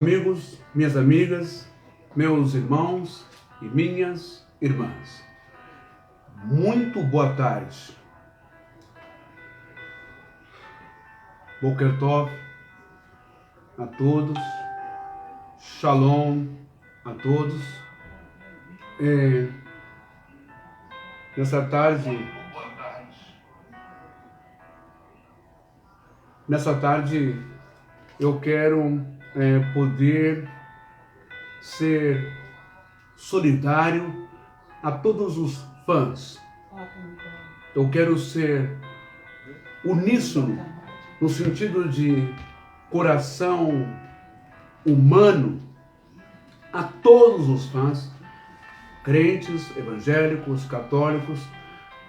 Amigos, minhas amigas, meus irmãos e minhas irmãs, muito boa tarde. Boker Tov a todos, Shalom a todos. Nessa tarde eu quero poder ser solidário a todos os fãs. Eu quero ser uníssono no sentido de coração humano a todos os fãs, crentes, evangélicos, católicos,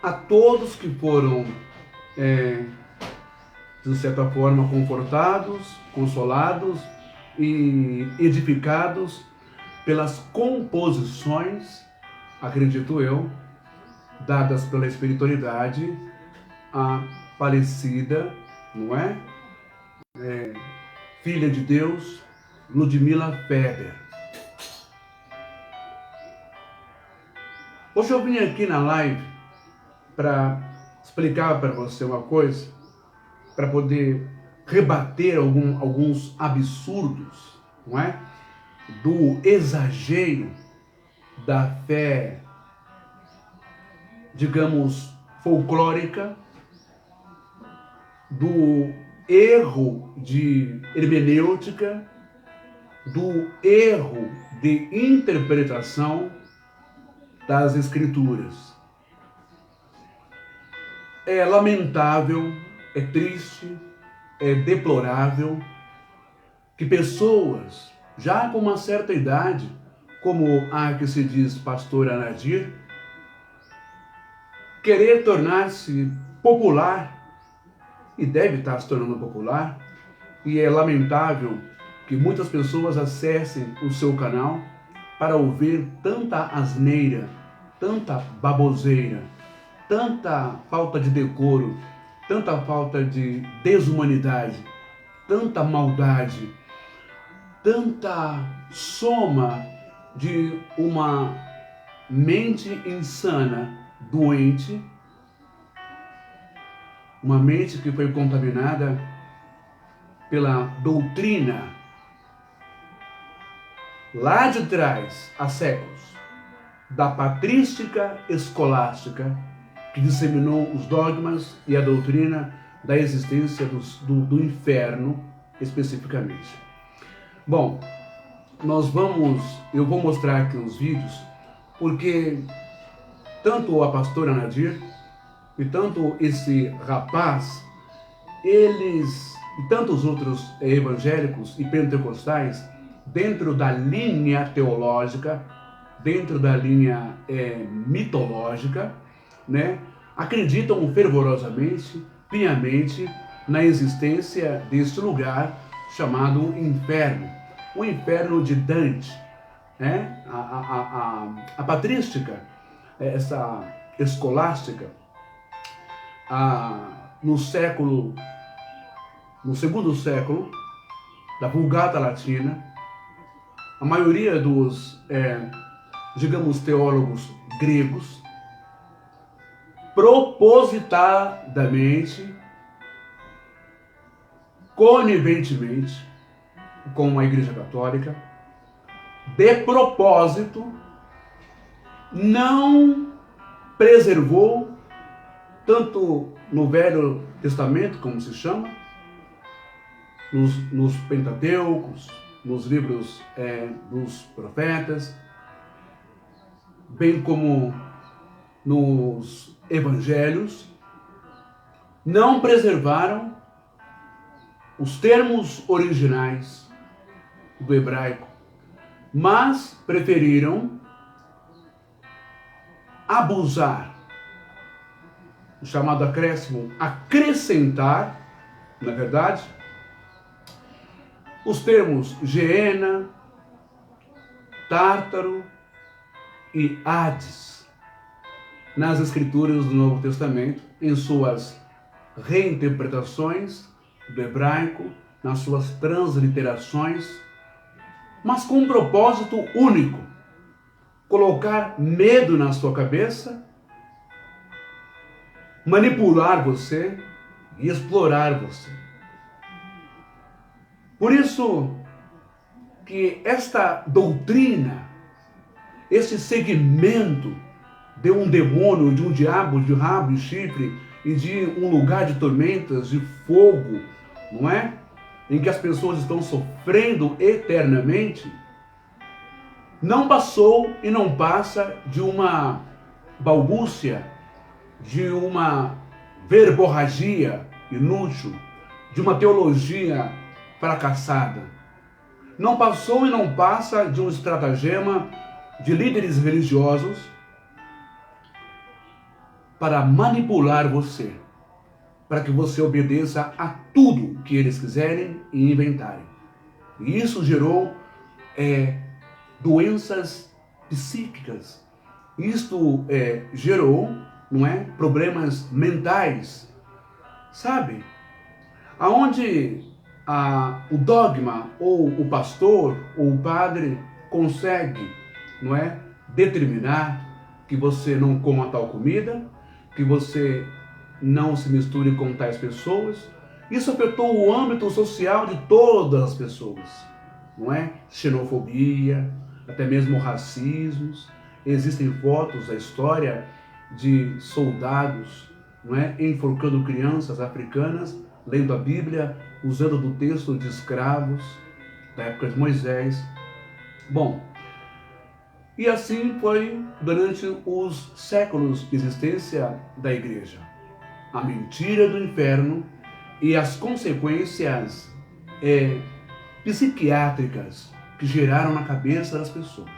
a todos que foram de certa forma confortados, consolados e edificados pelas composições, acredito eu, dadas pela espiritualidade Aparecida, não é? Filha de Deus, Ludmila Feber. Hoje eu vim aqui na live para explicar para você uma coisa, para poder rebater alguns absurdos, não é? Do exagero da fé, digamos, folclórica, do erro de hermenêutica, do erro de interpretação das Escrituras. É lamentável, é triste, é deplorável que pessoas já com uma certa idade, como a que se diz pastora Nadir, querer tornar-se popular, e deve estar se tornando popular, e é lamentável que muitas pessoas acessem o seu canal para ouvir tanta asneira, tanta baboseira, tanta falta de decoro, tanta falta de desumanidade, tanta maldade, tanta soma de uma mente insana, doente, uma mente que foi contaminada pela doutrina lá de trás, há séculos, da patrística escolástica, que disseminou os dogmas e a doutrina da existência do inferno, especificamente. Bom, eu vou mostrar aqui uns vídeos, porque tanto a pastora Nadir e tanto esse rapaz, eles e tantos outros evangélicos e pentecostais, dentro da linha teológica, dentro da linha mitológica, né, acreditam fervorosamente, piamente, na existência deste lugar chamado inferno, o inferno de Dante, né? A patrística, essa escolástica, no segundo século da Vulgata Latina, a maioria dos, digamos, teólogos gregos, propositadamente, coniventemente com a Igreja Católica, de propósito, não preservou, tanto no Velho Testamento, como se chama, nos Pentateucos, nos livros dos profetas, bem como nos evangelhos, não preservaram os termos originais do hebraico, mas preferiram abusar, o chamado acréscimo, acrescentar, na verdade, os termos Geena, Tártaro e Hades nas escrituras do Novo Testamento, em suas reinterpretações do hebraico, nas suas transliterações mas com um propósito único: colocar medo na sua cabeça, manipular você e explorar você. Por isso que esta doutrina, esse segmento de um demônio, de um diabo, de rabo e chifre e de um lugar de tormentas, de fogo, não é? Em que as pessoas estão sofrendo eternamente, não passou e não passa de uma balbúcia, de uma verborragia inútil, de uma teologia fracassada. Não passou e não passa de um estratagema de líderes religiosos para manipular você, para que você obedeça a tudo que eles quiserem e inventarem. E isso gerou doenças psíquicas. Isto gerou, não é, problemas mentais, sabe? Aonde o dogma ou o pastor ou o padre consegue, não é, determinar que você não coma tal comida, que você não se misture com tais pessoas. Isso afetou o âmbito social de todas as pessoas, não é? Xenofobia, até mesmo racismos. Existem fotos da história de soldados, não é, enforcando crianças africanas, lendo a Bíblia, usando do texto de escravos da época de Moisés. Bom, e assim foi durante os séculos de existência da igreja. A mentira do inferno e as consequências psiquiátricas que geraram na cabeça das pessoas.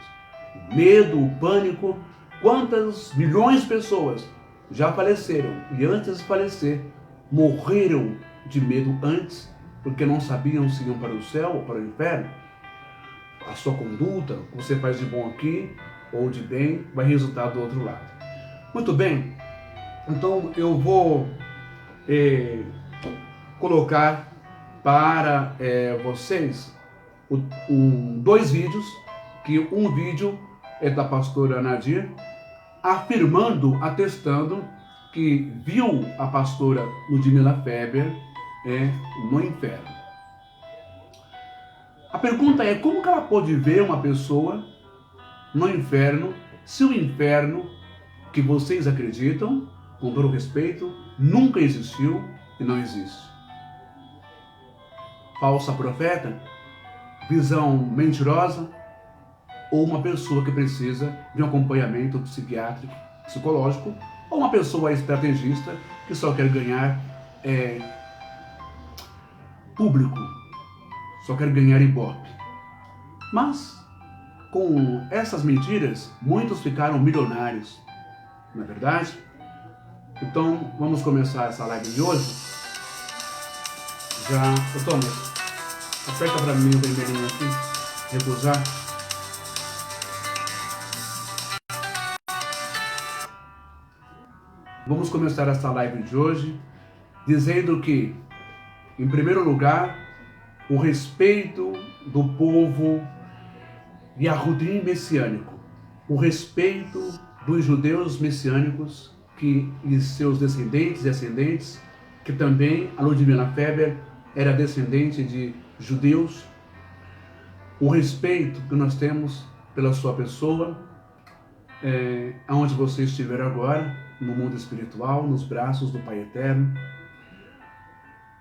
O medo, o pânico. Quantas milhões de pessoas já faleceram e antes de falecer morreram de medo antes, porque não sabiam se iam para o céu ou para o inferno. A sua conduta, o que você faz de bom aqui ou de bem, vai resultar do outro lado. Muito bem, então eu vou colocar para vocês dois vídeos, que um vídeo é da pastora Nadir, afirmando, atestando que viu a pastora Ludmila Feber no inferno. A pergunta é: como que ela pode ver uma pessoa no inferno, se o inferno que vocês acreditam, com todo respeito, nunca existiu e não existe? Falsa profeta? Visão mentirosa? Ou uma pessoa que precisa de um acompanhamento psiquiátrico, psicológico, ou uma pessoa estrategista que só quer ganhar público, só quer ganhar ibope. Mas, com essas mentiras, muitos ficaram milionários, não é verdade? Então, vamos começar essa live de hoje. Thomas, aperta para mim o vermelhinho aqui, recusar. Vamos começar essa live de hoje dizendo que, em primeiro lugar, o respeito do povo Yahudim messiânico, o respeito dos judeus messiânicos e seus descendentes e ascendentes, que também a Ludmila Feber era descendente de judeus, o respeito que nós temos pela sua pessoa, aonde você estiver agora, no mundo espiritual, nos braços do Pai Eterno,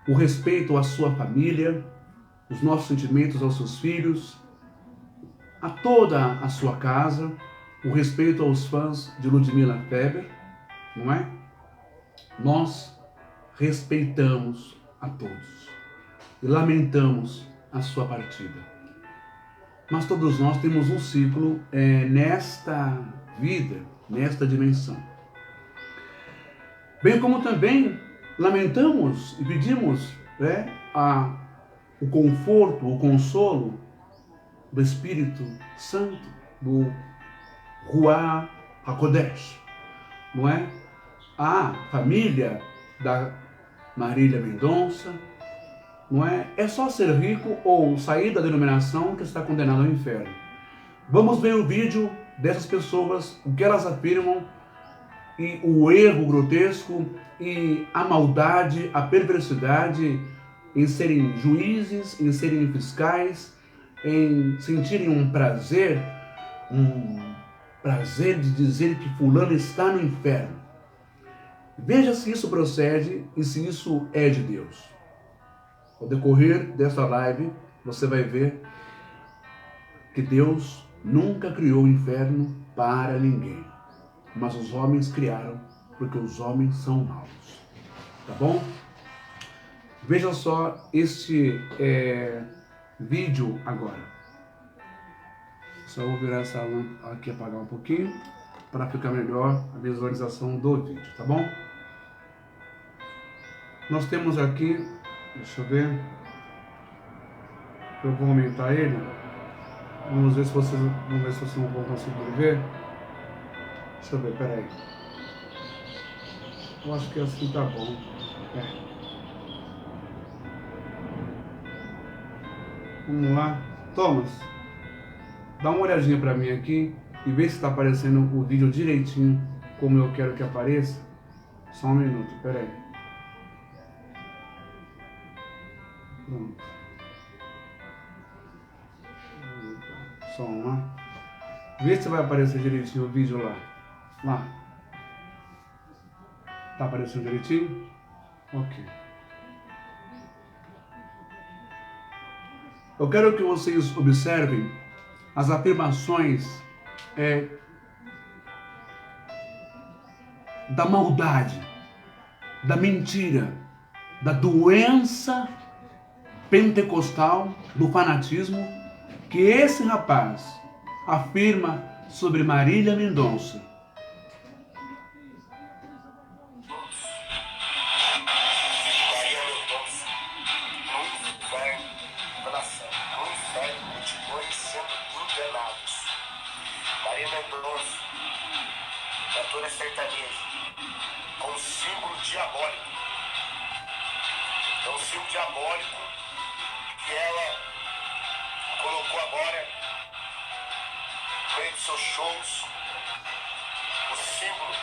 o respeito à sua família, os nossos sentimentos aos seus filhos, a toda a sua casa, o respeito aos fãs de Ludmila Feber, não é? Nós respeitamos a todos e lamentamos a sua partida. Mas todos nós temos um ciclo nesta vida, nesta dimensão. Bem como também lamentamos e pedimos o conforto, o consolo do Espírito Santo, do Ruach HaKodesh, não é? A família da Marília Mendonça, não é? É só ser rico ou sair da denominação que está condenado ao inferno. Vamos ver o vídeo dessas pessoas, o que elas afirmam, e o erro grotesco, e a maldade, a perversidade em serem juízes, em serem fiscais, em sentirem um prazer de dizer que fulano está no inferno. Veja se isso procede e se isso é de Deus. Ao decorrer dessa live, você vai ver que Deus nunca criou o inferno para ninguém, mas os homens criaram porque os homens são maus. Tá bom? Veja só este vídeo agora. Só vou virar essa lâmpada aqui, apagar um pouquinho, para ficar melhor a visualização do vídeo, tá bom? Nós temos aqui, deixa eu ver, eu vou aumentar ele, vamos ver se vocês não vão conseguir ver. Deixa eu ver, peraí. Eu acho que assim tá bom. Vamos lá. Thomas, dá uma olhadinha pra mim aqui e vê se tá aparecendo o vídeo direitinho como eu quero que apareça. Só um minuto, peraí. Pronto. Som lá. Vê se vai aparecer direitinho o vídeo lá. Lá. Tá aparecendo direitinho? Ok. Eu quero que vocês observem as afirmações da maldade, da mentira, da doença pentecostal, do fanatismo, que esse rapaz afirma sobre Marília Mendonça. Marília Mendonça, cantora sertaneja, com um símbolo diabólico. É um símbolo diabólico que ela colocou agora no meio dos seus shows, o símbolo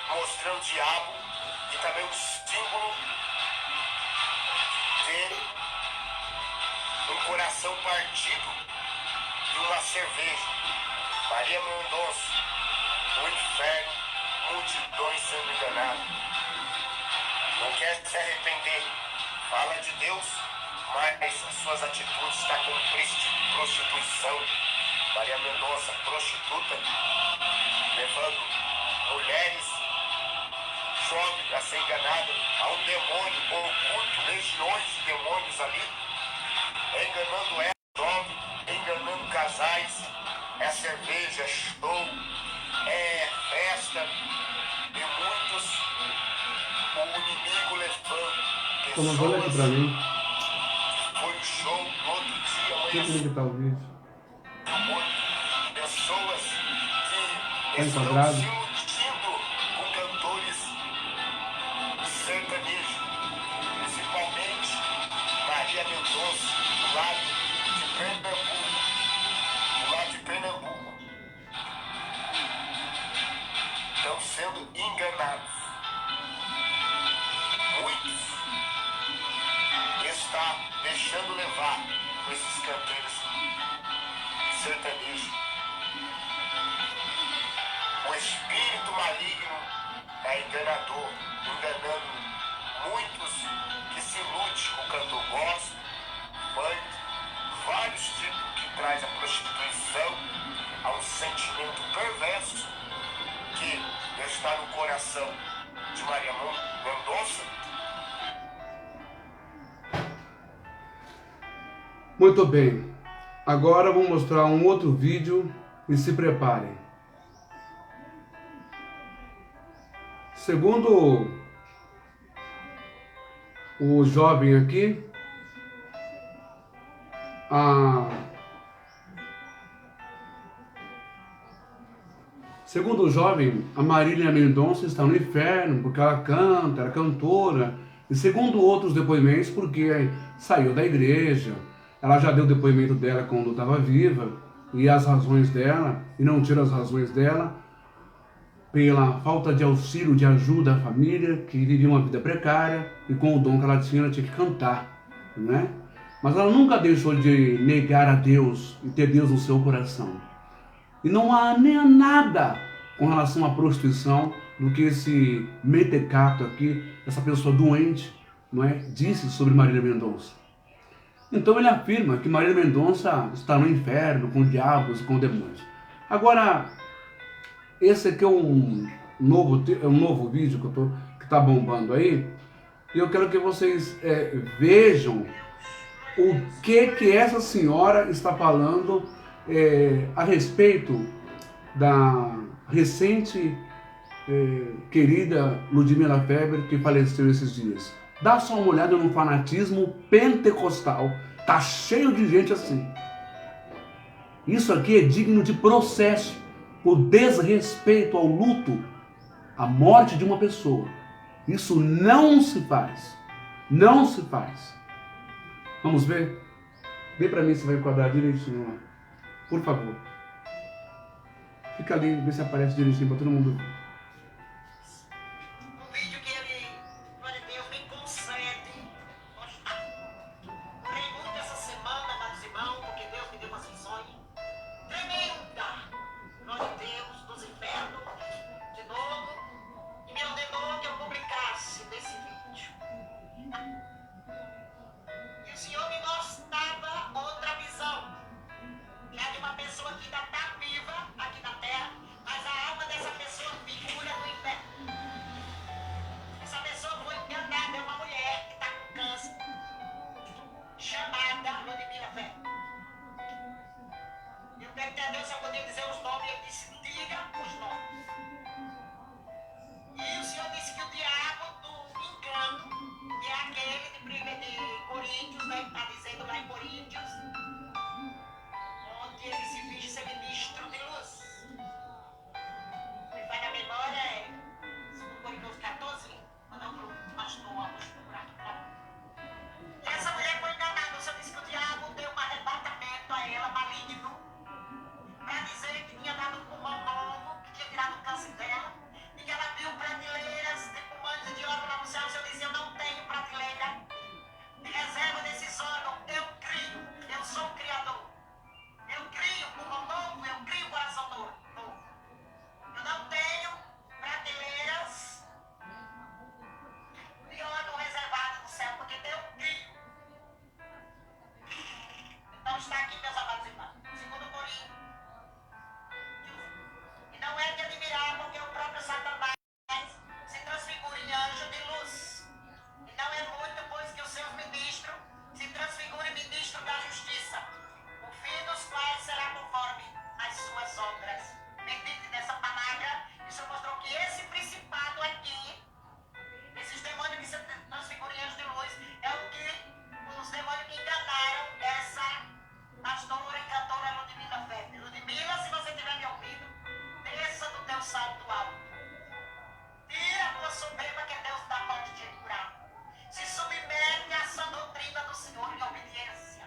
mostrando o diabo e também o símbolo de um coração partido e uma cerveja. Marília Mendonça, no inferno, multidões sendo enganadas. Não quer se arrepender, fala de Deus, mas as suas atitudes estão com prostituição. Marília Mendonça, prostituta, levando mulheres jovens a ser enganadas. Há um demônio oculto, legiões de demônios ali, enganando ela, jovem, enganando casais. É cerveja, é show, é festa, e muitos, o inimigo levando Como olha aqui pra mim. Foi o show no outro dia, Deixa eu ligar o vídeo. Pessoas que estão enquadrado? se iludindo com cantores sertanejos, principalmente Marília Mendonça, do lado de Pernambuco. Estão sendo enganados. Muitos está deixando levar por esses cantores sertanejos. O espírito maligno é enganador, enganando muitos que se iludem com o cantor gospel, funk, vários tipos que traz a prostituição, a um sentimento perverso que está no coração de Marília Mendonça. Muito bem. Agora vou mostrar um outro vídeo e se preparem. Segundo o jovem aqui, segundo o jovem, a Marília Mendonça está no inferno porque ela canta, ela é cantora, E segundo outros depoimentos, porque saiu da igreja, ela já deu o depoimento dela quando estava viva, e as razões dela, e não tira as razões dela, pela falta de auxílio, de ajuda à família, que vivia uma vida precária, e com o dom que ela tinha que cantar, né? Mas ela nunca deixou de negar a Deus e ter Deus no seu coração. E não há nem nada com relação à prostituição do que esse mentecato aqui, essa pessoa doente, não é, disse sobre Marília Mendonça. Então ele afirma que Marília Mendonça está no inferno com diabos e com demônios. Agora, esse aqui é um novo vídeo que está bombando aí, e eu quero que vocês vejam o que essa senhora está falando a respeito da recente querida Ludmila Feber, que faleceu esses dias. Dá só uma olhada no fanatismo pentecostal. Tá cheio de gente assim. Isso aqui é digno de processo por desrespeito ao luto, à morte de uma pessoa. Isso não se faz. Não se faz. Vamos ver? Vê pra mim se vai enquadrar direitinho lá. Por favor. Fica ali, vê se aparece direitinho pra todo mundo ver. Um vídeo que ele, glória a Deus, me concede postar. Orei muito essa semana, amados irmãos, porque Deus me deu umas visões tremendas, glória a Deus, dos infernos, de novo, e me ordenou que eu publicasse nesse vídeo. E o Senhor me mostrava outra visão, já de uma pessoa que ainda está viva aqui na terra, mas a alma dessa pessoa figura no inferno. Essa pessoa foi enganada, é uma mulher que está com câncer, chamada Ludmila Feber. Eu perguntei a Deus se eu podia dizer os nomes, ele disse, diga os nomes. E o Senhor disse que o diabo do engano, que é aquele de Coríntios, né, que está dizendo lá em Coríntios, onde ele se finge ser ministro de luz. Me faz na memória, é 2 Coríntios 14, quando o pastor Augusto Buraco falou. E essa mulher foi enganada, o Senhor disse que o diabo deu um arrebatamento a ela, maligno, para dizer que tinha dado um pulmão novo, que tinha tirado o câncer dela, e que ela viu prateleiras de pulmões e de órgãos lá no céu. O Senhor disse, eu não tenho prateleira de reserva desses órgãos, eu crio, eu sou o Criador. Eu crio pulmão novo, eu crio coração novo. Eu não tenho prateleiras de órgão reservado no céu, porque eu crio. Então está aqui, meus amados irmãos, 2 Coríntios. E não é de admirar, porque o próprio Satanás se transfigura em anjo de luz. E não é muito, pois que os seus ministros se transfigurem em ministro da justiça, o fim dos quais será conforme as suas obras. Medite nessa palavra. O Senhor mostrou que esse principado aqui, esses demônios que se transfiguram em anjo de luz, é o que os demônios que enganaram essa pastora e cantora Ludmila Feber. Ludmila, se você estiver me ouvindo, desça do teu salto alto. Tira a tua soberba, que Deus dá pode te curar. Se submete a essa doutrina do Senhor em obediência.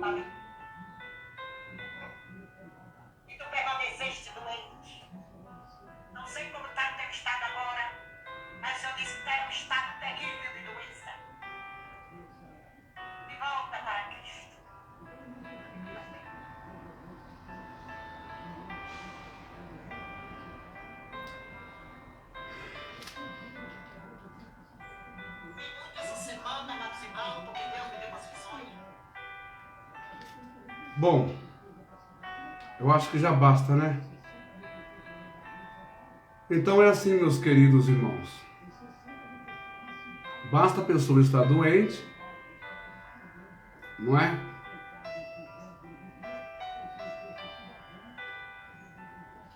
ali. E tu permaneceste doente. Não sei como está o teu estado agora, mas eu disse que era um estado terrível de doença. De volta para Cristo. Essa semana maximal, porque Deus me deu umas visões. Bom, eu acho que já basta, né? Então é assim, meus queridos irmãos. Basta a pessoa estar doente, não é?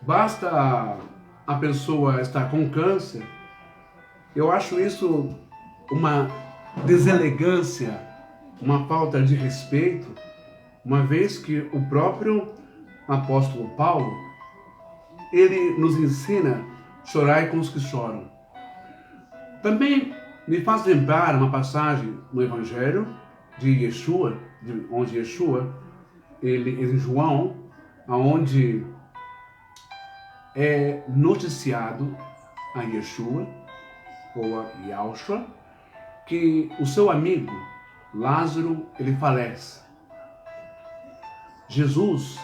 Basta a pessoa estar com câncer. Eu acho isso uma deselegância, uma falta de respeito, uma vez que o próprio apóstolo Paulo, ele nos ensina: chorai com os que choram. Também me faz lembrar uma passagem no Evangelho de Yeshua, onde Yeshua, ele em João, onde é noticiado a Yeshua, ou a Yahushua, que o seu amigo Lázaro, ele falece. Jesus,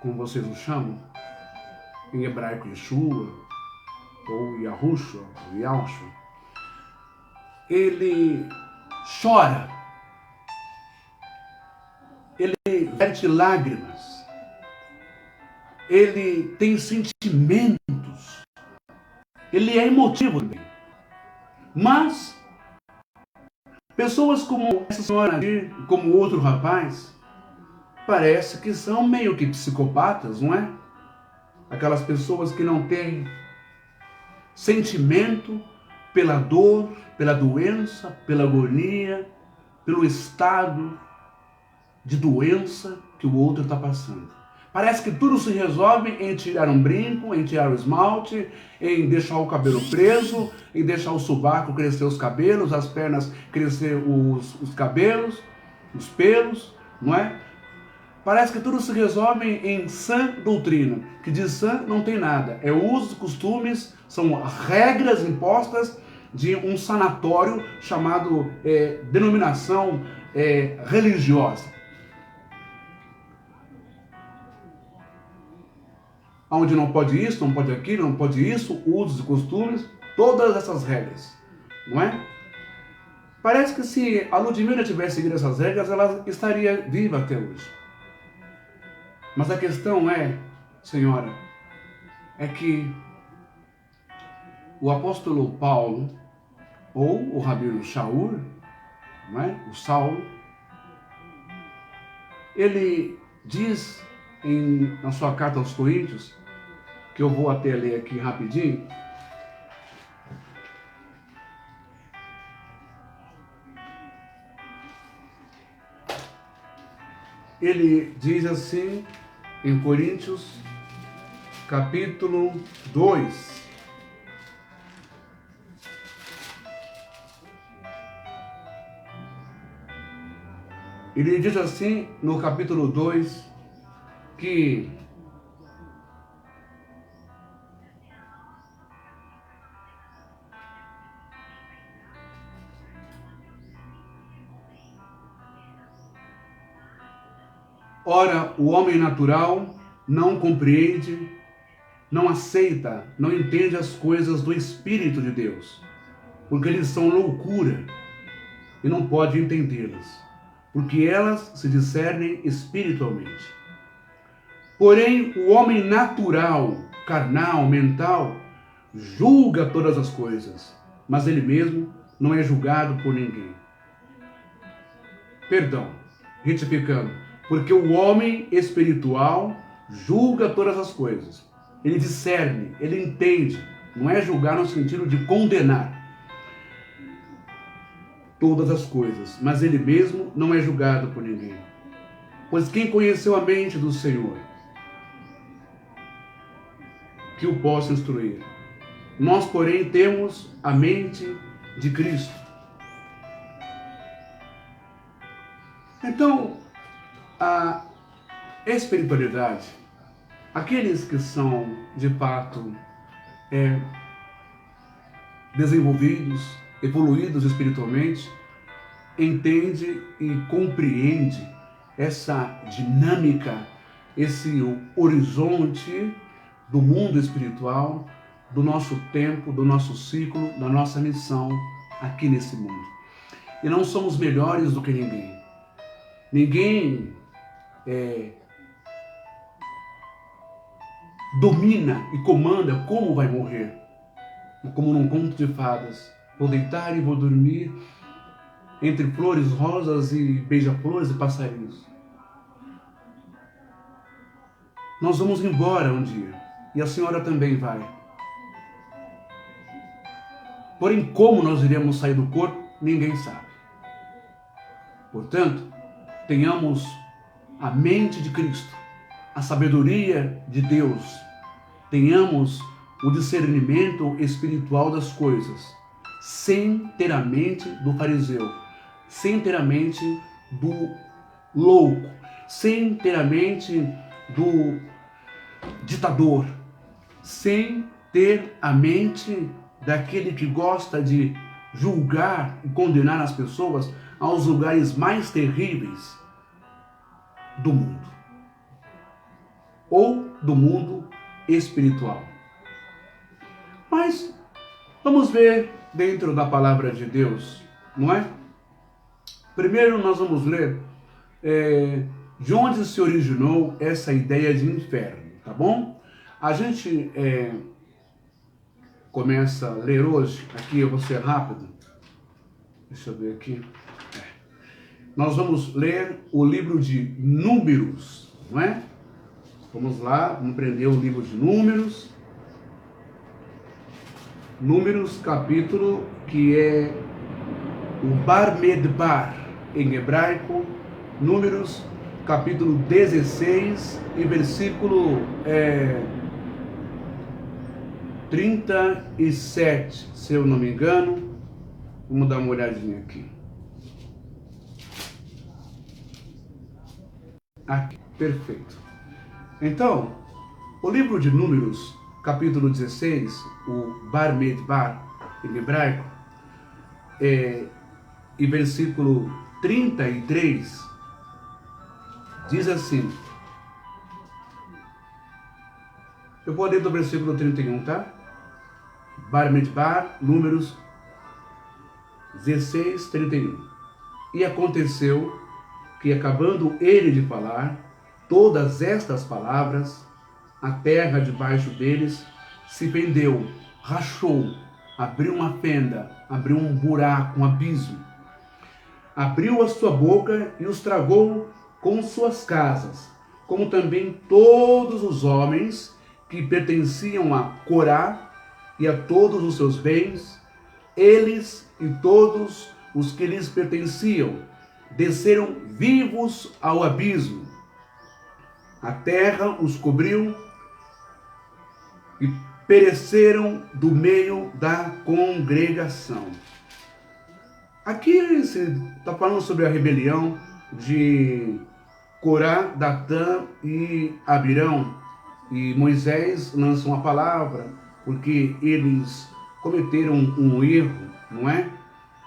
como vocês o chamam, em hebraico Yeshua, ou Yahushua, ou Yahushua, ele chora, ele verte lágrimas, ele tem sentimentos, ele é emotivo também. Mas pessoas como essa senhora aqui, como outro rapaz, parece que são meio que psicopatas, não é? Aquelas pessoas que não têm sentimento pela dor, pela doença, pela agonia, pelo estado de doença que o outro está passando. Parece que tudo se resolve em tirar um brinco, em tirar o esmalte, em deixar o cabelo preso, em deixar o sovaco crescer os cabelos, as pernas crescer os cabelos, os pelos, não é? Parece que tudo se resolve em sã doutrina, que de sã não tem nada. É usos e costumes, são regras impostas de um sanatório chamado denominação religiosa. Onde não pode isso, não pode aquilo, não pode isso, usos e costumes, todas essas regras, não é? Parece que se a Ludmila tivesse seguido essas regras, ela estaria viva até hoje. Mas a questão é, senhora, é que o apóstolo Paulo, ou o rabino Shaul, não é? O Saulo, ele diz na sua carta aos Coríntios, que eu vou até ler aqui rapidinho, ele diz assim em Coríntios, capítulo 2, ele diz assim no capítulo 2, que ora, o homem natural não compreende, não aceita, não entende as coisas do Espírito de Deus, porque eles são loucura e não pode entendê-las, porque elas se discernem espiritualmente. Porém, o homem natural, carnal, mental, julga todas as coisas, mas ele mesmo não é julgado por ninguém. Perdão, retificando, porque o homem espiritual julga todas as coisas. Ele discerne, ele entende, não é julgar no sentido de condenar todas as coisas, mas ele mesmo não é julgado por ninguém. Pois quem conheceu a mente do Senhor, que o possa instruir? Nós, porém, temos a mente de Cristo. Então, a espiritualidade, aqueles que são de fato desenvolvidos, evoluídos espiritualmente, entende e compreende essa dinâmica, esse horizonte do mundo espiritual, do nosso tempo, do nosso ciclo, da nossa missão aqui nesse mundo. E não somos melhores do que ninguém. Ninguém domina e comanda como vai morrer. Como num conto de fadas. Vou deitar e vou dormir entre flores, rosas e beija-flores e passarinhos. Nós vamos embora um dia. E a senhora também vai. Porém, como nós iremos sair do corpo, ninguém sabe. Portanto, tenhamos a mente de Cristo, a sabedoria de Deus, tenhamos o discernimento espiritual das coisas, sem ter a mente do fariseu, sem ter a mente do louco, sem ter a mente do ditador, sem ter a mente daquele que gosta de julgar e condenar as pessoas aos lugares mais terríveis do mundo, ou do mundo espiritual. Mas vamos ver dentro da palavra de Deus, não é? Primeiro nós vamos ler de onde se originou essa ideia de inferno, tá bom? A gente começa a ler hoje, aqui eu vou ser rápido, deixa eu ver aqui. Nós vamos ler o livro de Números, não é? Vamos lá, vamos aprender o livro de Números. Números, capítulo que é o Bamidbar em hebraico. Números, capítulo 16 e versículo 37, se eu não me engano. Vamos dar uma olhadinha aqui. Aqui, perfeito. Então, o livro de Números, capítulo 16, o Bamidbar em hebraico, e versículo 33, diz assim. Eu vou ler do versículo 31, tá? Bamidbar, Números 16, 31. E aconteceu que, acabando ele de falar todas estas palavras, a terra debaixo deles se fendeu, rachou, abriu uma fenda, abriu um buraco, um abismo. Abriu a sua boca e os tragou com suas casas, como também todos os homens que pertenciam a Corá e a todos os seus bens. Eles e todos os que lhes pertenciam desceram vivos ao abismo. A terra os cobriu e pereceram do meio da congregação. Aqui se está falando sobre a rebelião de Corá, Datã e Abirão. E Moisés lança uma palavra porque eles cometeram um erro, não é?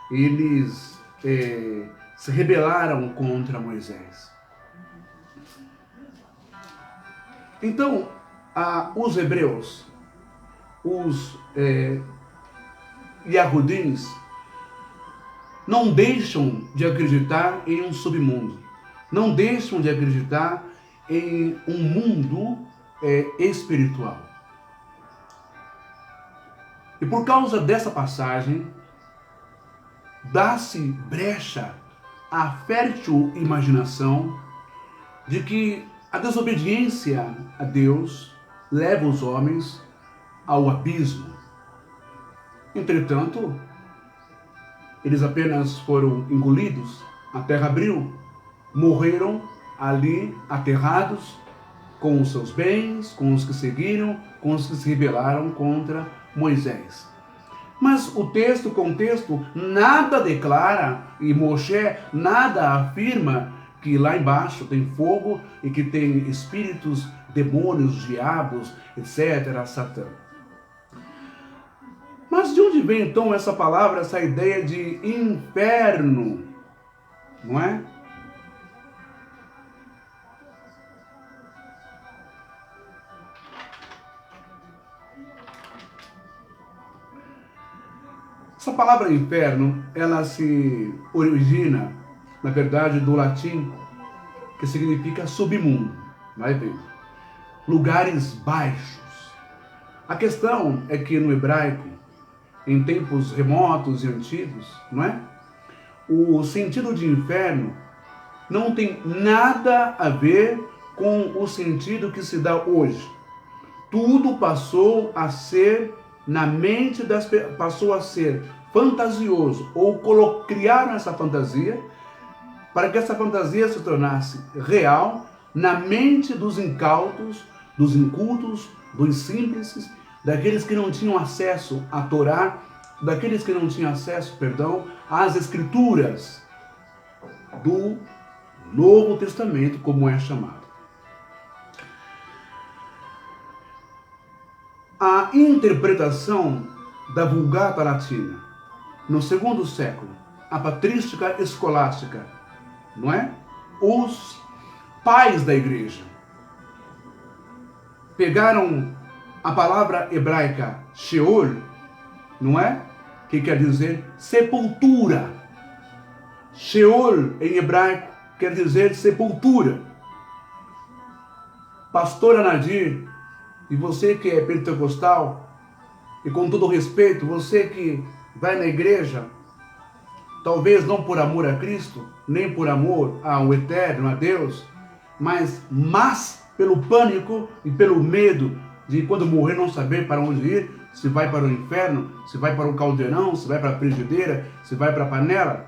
Eles se rebelaram contra Moisés. Então, os hebreus, os Yahudins, não deixam de acreditar em um submundo, não deixam de acreditar em um mundo espiritual. E por causa dessa passagem, dá-se brecha à fértil imaginação de que a desobediência a Deus leva os homens ao abismo. Entretanto, eles apenas foram engolidos, a terra abriu, morreram ali aterrados com os seus bens, com os que seguiram, com os que se rebelaram contra Moisés. Mas o contexto, nada declara, e Moshe nada afirma que lá embaixo tem fogo e que tem espíritos, demônios, diabos, etc., Satã. Mas de onde vem então essa palavra, essa ideia de inferno? Não é? Essa palavra inferno, ela se origina, na verdade, do latim, que significa submundo. Vai ver. Lugares baixos. A questão é que no hebraico, em tempos remotos e antigos, não é? O sentido de inferno não tem nada a ver com o sentido que se dá hoje. Tudo passou a ser na mente das pessoas, passou a ser fantasioso, ou criaram essa fantasia para que essa fantasia se tornasse real na mente dos incautos, dos incultos, dos simples, daqueles que não tinham acesso à Torá, daqueles que não tinham acesso, perdão, às escrituras do Novo Testamento, como é chamado. A interpretação da Vulgata Latina no segundo século, a patrística escolástica, não é? Os pais da igreja pegaram a palavra hebraica Sheol, não é? Que quer dizer sepultura. Sheol em hebraico quer dizer sepultura. Pastora Nadir, e você que é pentecostal, e com todo respeito, você que vai na igreja, talvez não por amor a Cristo, nem por amor ao Eterno, a Deus, mas pelo pânico e pelo medo de quando morrer não saber para onde ir, se vai para o inferno, se vai para o caldeirão, se vai para a frigideira, se vai para a panela.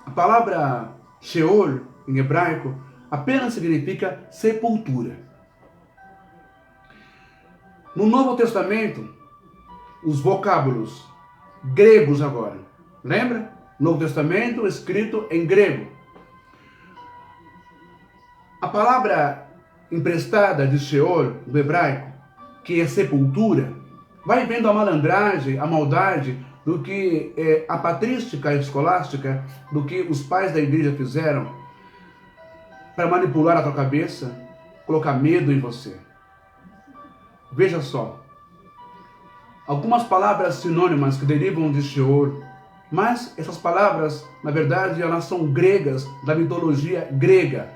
A palavra Sheol, em hebraico, apenas significa sepultura. No Novo Testamento, os vocábulos gregos agora, lembra? Novo Testamento escrito em grego. A palavra emprestada de Sheol, do hebraico, que é sepultura, vai vendo a malandragem, a maldade do que a patrística escolástica, do que os pais da igreja fizeram para manipular a tua cabeça, colocar medo em você. Veja só, algumas palavras sinônimas que derivam de Sheol, mas essas palavras, na verdade, elas são gregas, da mitologia grega.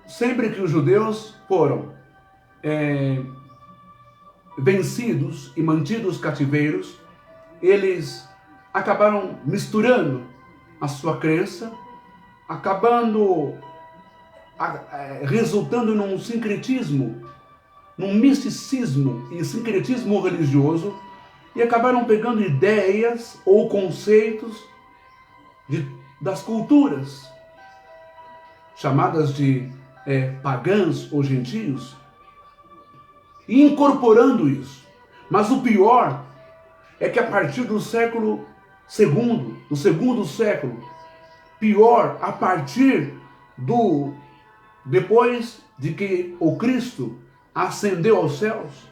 Sempre que os judeus foram vencidos e mantidos cativeiros, eles acabaram misturando a sua crença, resultando num sincretismo, num misticismo e sincretismo religioso, e acabaram pegando ideias ou conceitos das culturas, chamadas de pagãs ou gentios, e incorporando isso. Mas o pior é que a partir do século II, do segundo século, pior, a partir depois de que o Cristo ascendeu aos céus,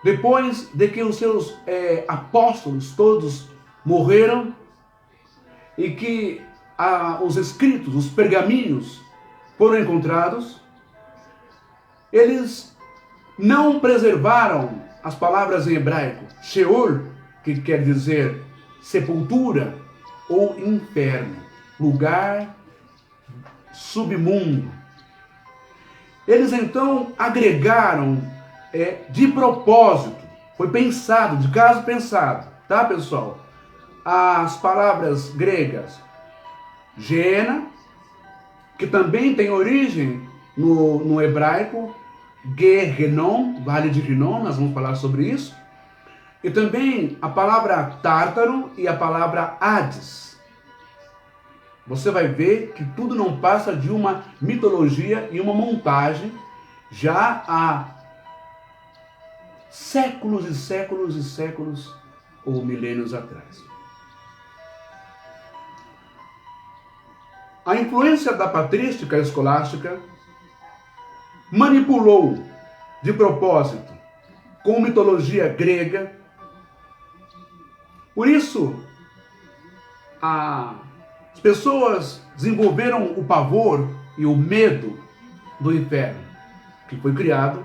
depois de que os seus apóstolos todos morreram e que os escritos, os pergaminhos foram encontrados, eles não preservaram as palavras em hebraico, Sheol, que quer dizer sepultura ou inferno, lugar submundo. Eles então agregaram de propósito, foi pensado, de caso pensado, tá, pessoal? As palavras gregas Geena, que também tem origem no hebraico, Gehenom, Vale de Rinom, nós vamos falar sobre isso. E também a palavra Tártaro e a palavra Hades. Você vai ver que tudo não passa de uma mitologia e uma montagem já há séculos e séculos e séculos ou milênios atrás. a influência da patrística escolástica manipulou de propósito com mitologia grega. Por isso, as pessoas desenvolveram o pavor e o medo do inferno, que foi criado,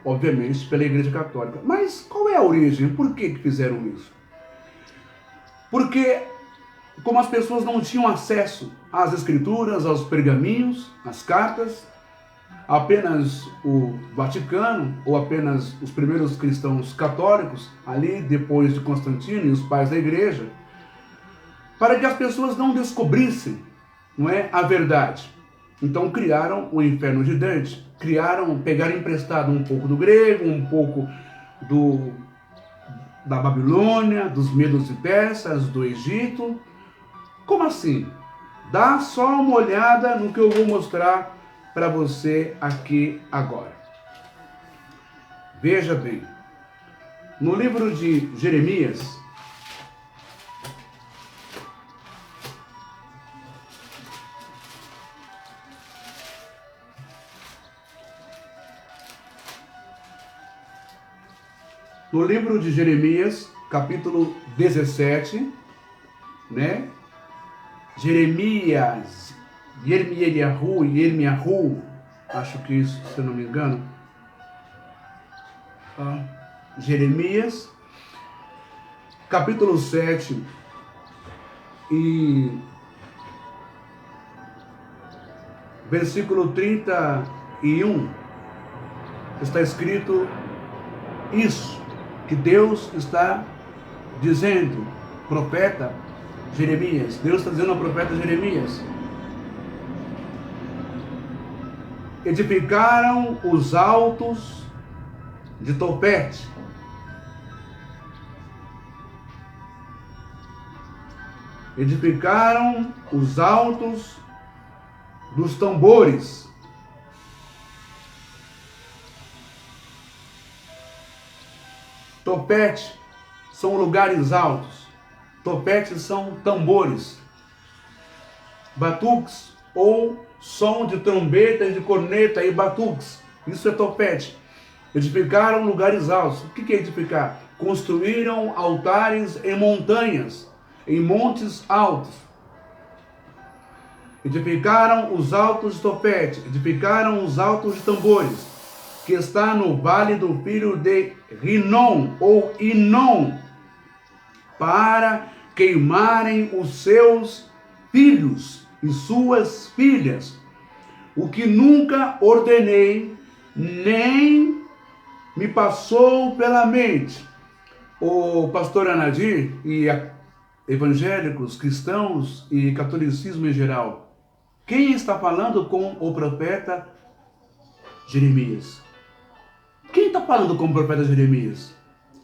obviamente, pela Igreja Católica. Mas qual é a origem? Por que fizeram isso? Porque, como as pessoas não tinham acesso às escrituras, aos pergaminhos, às cartas, apenas o Vaticano, ou apenas os primeiros cristãos católicos, ali depois de Constantino e os pais da igreja, para que as pessoas não descobrissem, não é, a verdade. Então criaram o inferno de Dante, pegaram emprestado um pouco do grego, um pouco da Babilônia, dos Medos e Persas, do Egito. Como assim? Dá só uma olhada no que eu vou mostrar para você aqui agora. Veja bem, no livro de Jeremias, capítulo 17, né? Yirmiyahu, acho que isso, se eu não me engano. Jeremias, capítulo 7 e versículo 31, está escrito isso que Deus está dizendo, profeta Jeremias. Deus está dizendo ao profeta Jeremias: edificaram os altos de Topete, edificaram os altos dos tambores, Topete são lugares altos, Topete são tambores, batuques ou som de trombetas, de corneta e batuques. Isso é Topete. Edificaram lugares altos. O que é edificar? Construíram altares em montanhas, em montes altos. Edificaram os altos de Topete, edificaram os altos de tambores, que está no vale do filho de Rinom, ou Inom, para queimarem os seus filhos e suas filhas, o que nunca ordenei, nem me passou pela mente. O pastor Anadir e evangélicos, cristãos e catolicismo em geral, quem está falando com o profeta Jeremias? Quem está falando com o profeta Jeremias?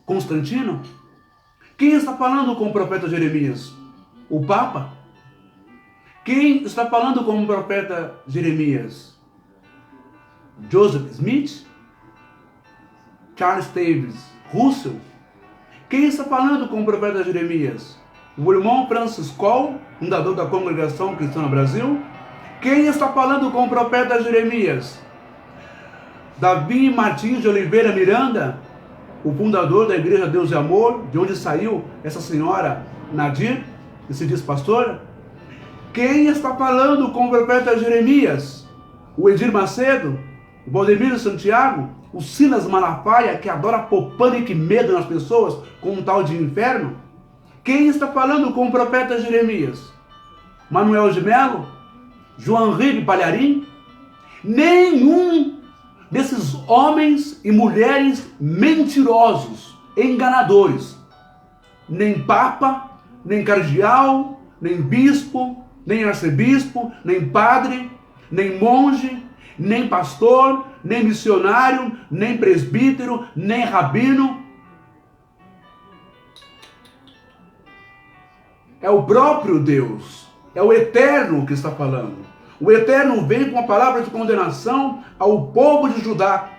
Constantino? Quem está falando com o profeta Jeremias? O Papa? Quem está falando com o profeta Jeremias? Joseph Smith? Charles Tavis Russell? Quem está falando com o profeta Jeremias? O irmão Francis Cole, fundador da Congregação Cristã no Brasil? Quem está falando com o profeta Jeremias? Davi Martins de Oliveira Miranda, o fundador da Igreja Deus e Amor, de onde saiu essa senhora Nadir, que se diz pastora? Quem está falando com o profeta Jeremias? O Edir Macedo, o Valdemiro Santiago, o Silas Malafaia, que adora pôr pânico e medo nas pessoas com um tal de inferno? Quem está falando com o profeta Jeremias? Manuel de Melo? João Ribe Palharim? Nenhum desses homens e mulheres mentirosos, enganadores, nem papa, nem cardeal, nem bispo, nem arcebispo, nem padre, nem monge, nem pastor, nem missionário, nem presbítero, nem rabino. É o próprio Deus, é o Eterno que está falando. O Eterno vem com a palavra de condenação ao povo de Judá,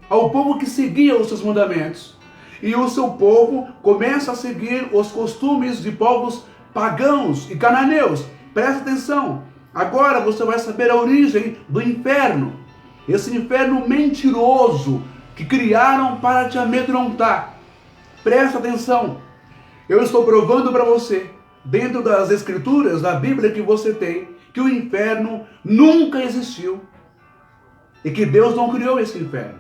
ao povo que seguia os seus mandamentos. E o seu povo começa a seguir os costumes de povos pagãos e cananeus, presta atenção. Agora você vai saber a origem do inferno. Esse inferno mentiroso que criaram para te amedrontar. Presta atenção. Eu estou provando para você, dentro das escrituras, da Bíblia que você tem, que o inferno nunca existiu. E que Deus não criou esse inferno.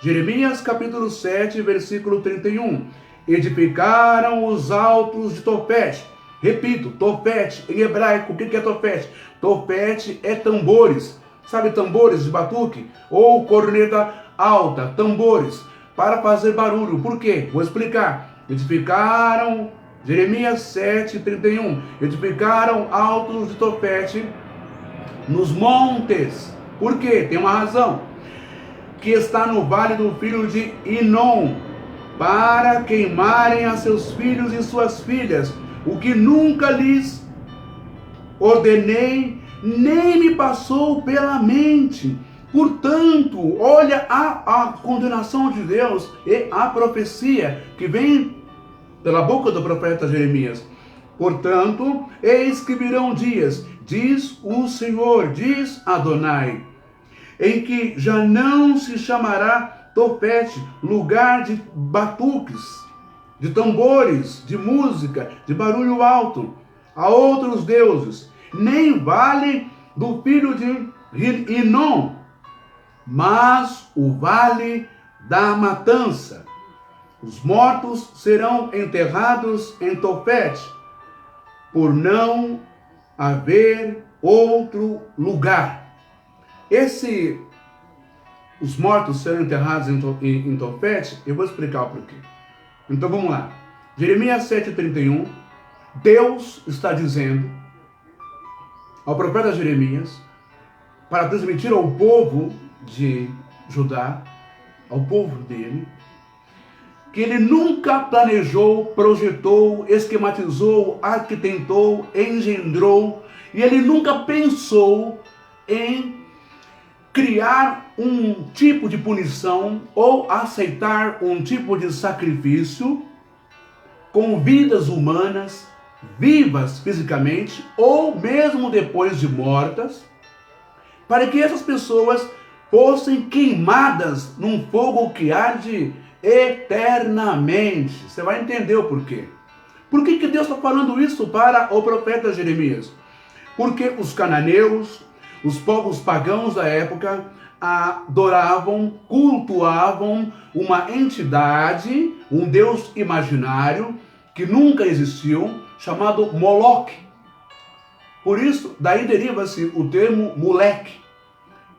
Jeremias capítulo 7, versículo 31. Edificaram os altos de Tofete. Repito, Tofete, em hebraico, o que é Tofete? Tofete é tambores. Sabe tambores de batuque? Ou corneta alta, tambores, para fazer barulho. Por quê? Vou explicar. Edificaram, Jeremias 7, 31. Edificaram altos de Tofete nos montes. Por quê? Tem uma razão. Que está no vale do filho de Inom, para queimarem a seus filhos e suas filhas, o que nunca lhes ordenei, nem me passou pela mente. Portanto, olha a condenação de Deus e a profecia que vem pela boca do profeta Jeremias. Portanto, eis que virão dias, diz o Senhor, diz Adonai, em que já não se chamará Tofete, lugar de batuques, de tambores, de música, de barulho alto, a outros deuses, nem vale do filho de Inom, mas o vale da matança. Os mortos serão enterrados em Tofete, por não haver outro lugar. Os mortos serão enterrados em Tofete, eu vou explicar o porquê. Então vamos lá. Jeremias 7,31, Deus está dizendo ao profeta Jeremias, para transmitir ao povo de Judá, ao povo dele, que ele nunca planejou, projetou, esquematizou, arquitetou, engendrou, e ele nunca pensou em criar um tipo de punição ou aceitar um tipo de sacrifício com vidas humanas, vivas fisicamente, ou mesmo depois de mortas, para que essas pessoas fossem queimadas num fogo que arde eternamente. Você vai entender o porquê. Por que Deus está falando isso para o profeta Jeremias? Porque os cananeus, os povos pagãos da época, adoravam, cultuavam uma entidade, um deus imaginário, que nunca existiu, chamado Moloque. Por isso, daí deriva-se o termo Moleque,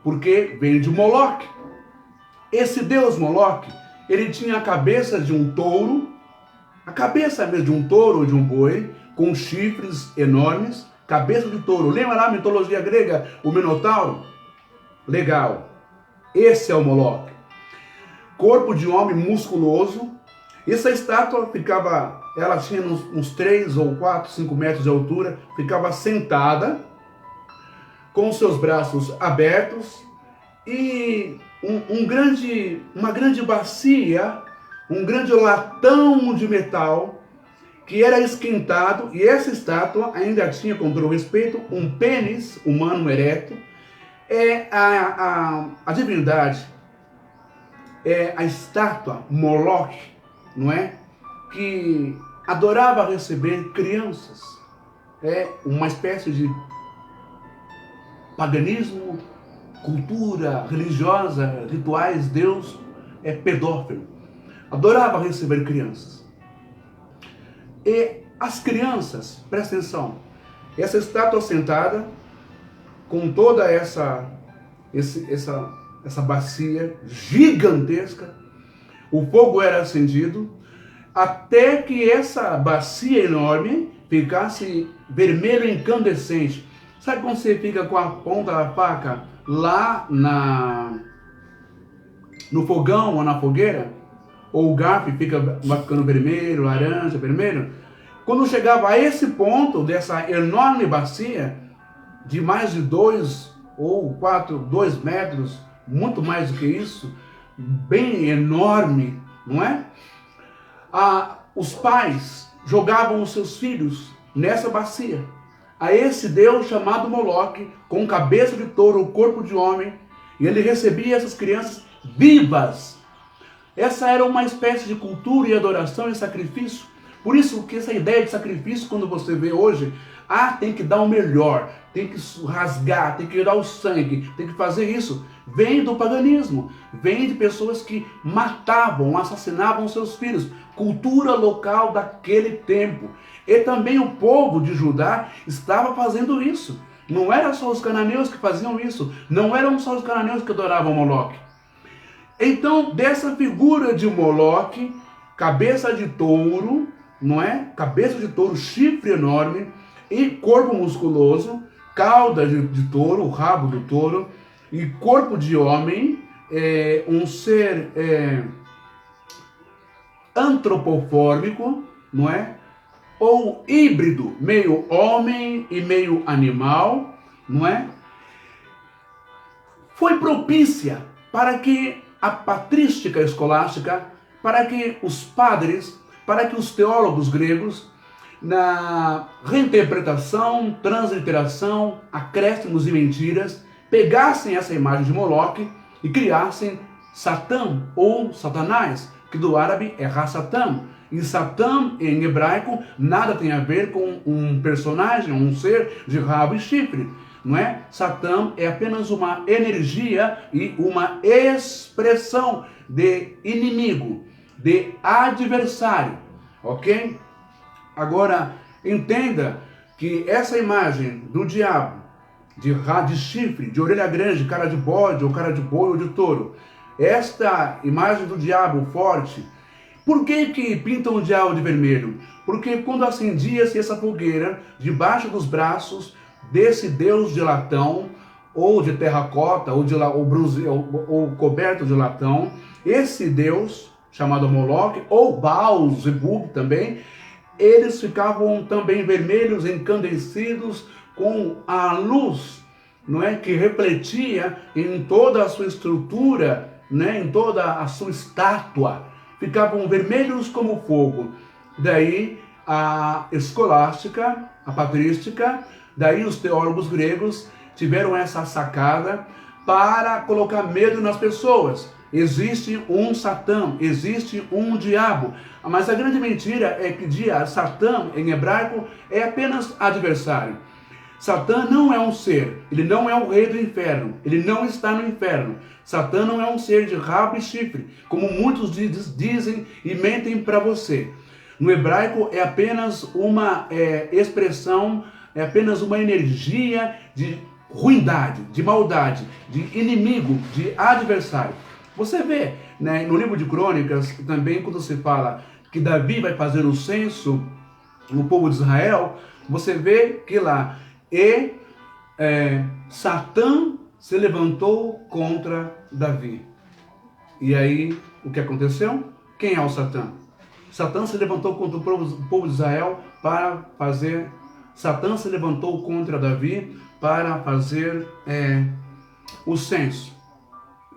porque vem de Moloque. Esse deus Moloque, ele tinha a cabeça de um touro, a cabeça mesmo de um touro ou de um boi, com chifres enormes, cabeça de touro. Lembra lá a mitologia grega, o Minotauro? Legal. Esse é o Moloque. Corpo de homem musculoso. Essa estátua ela tinha uns 3 ou 4, 5 metros de altura, ficava sentada, com seus braços abertos, e uma grande bacia, um grande latão de metal, que era esquentado, e essa estátua ainda tinha, com todo respeito, um pênis humano ereto. É a divindade, é a estátua Moloque, não é? Que adorava receber crianças. É uma espécie de paganismo, cultura religiosa, rituais. Deus é pedófilo. Adorava receber crianças. E as crianças, presta atenção, essa estátua sentada, com toda essa bacia gigantesca, o fogo era acendido, até que essa bacia enorme ficasse vermelho incandescente. Sabe quando você fica com a ponta da faca lá no fogão ou na fogueira? Ou o garfo vai ficando vermelho, laranja, vermelho? Quando chegava a esse ponto dessa enorme bacia, de mais de 2 ou 4, 2 metros, muito mais do que isso, bem enorme, não é? Os pais jogavam os seus filhos nessa bacia, a esse deus chamado Moloque, com cabeça de touro, o corpo de homem, e ele recebia essas crianças vivas. Essa era uma espécie de cultura e adoração e sacrifício. Por isso que essa ideia de sacrifício, quando você vê hoje, tem que dar o melhor, tem que rasgar, tem que dar o sangue, tem que fazer isso, vem do paganismo, vem de pessoas que matavam, assassinavam seus filhos, cultura local daquele tempo. E também o povo de Judá estava fazendo isso. Não eram só os cananeus que faziam isso, não eram só os cananeus que adoravam Moloque. Então, dessa figura de Moloque, cabeça de touro, não é? Cabeça de touro, chifre enorme e corpo musculoso, cauda de touro, o rabo do touro e corpo de homem, um ser antropofórmico, não é? Ou híbrido, meio homem e meio animal, não é? Foi propícia para que a patrística escolástica, para que os padres, para que os teólogos gregos, na reinterpretação, transliteração, acréscimos e mentiras, pegassem essa imagem de Moloque e criassem Satã ou Satanás, que do árabe é Ra-Satã. E Satã, em hebraico, nada tem a ver com um personagem, um ser de rabo e chifre. Não é? Satã é apenas uma energia e uma expressão de inimigo, de adversário. Ok? Agora, entenda que essa imagem do diabo, de chifre, de orelha grande, cara de bode, ou cara de boi ou de touro, esta imagem do diabo forte, por que que pintam o diabo de vermelho? Porque quando acendia-se essa fogueira debaixo dos braços desse deus de latão, ou de terracota, ou coberto de latão, esse deus, chamado Moloque, ou Baal-zebub também, eles ficavam também vermelhos, encandecidos, com a luz, não é, que refletia em toda a sua estrutura, né, em toda a sua estátua. Ficavam vermelhos como fogo. Daí a escolástica, a patrística, daí os teólogos gregos tiveram essa sacada para colocar medo nas pessoas. Existe um Satã, existe um diabo. Mas a grande mentira é que Satã, em hebraico, é apenas adversário. Satã não é um ser, ele não é o rei do inferno, ele não está no inferno. Satã não é um ser de rabo e chifre, como muitos dizem e mentem para você. No hebraico é apenas uma expressão, é apenas uma energia de ruindade, de maldade, de inimigo, de adversário. Você vê, né, no livro de Crônicas, também quando se fala que Davi vai fazer o censo no povo de Israel, você vê que lá Satã se levantou contra Davi. E aí, o que aconteceu? Quem é o Satã? Satã se levantou contra o povo de Israel para fazer... Satã se levantou contra Davi para fazer o censo.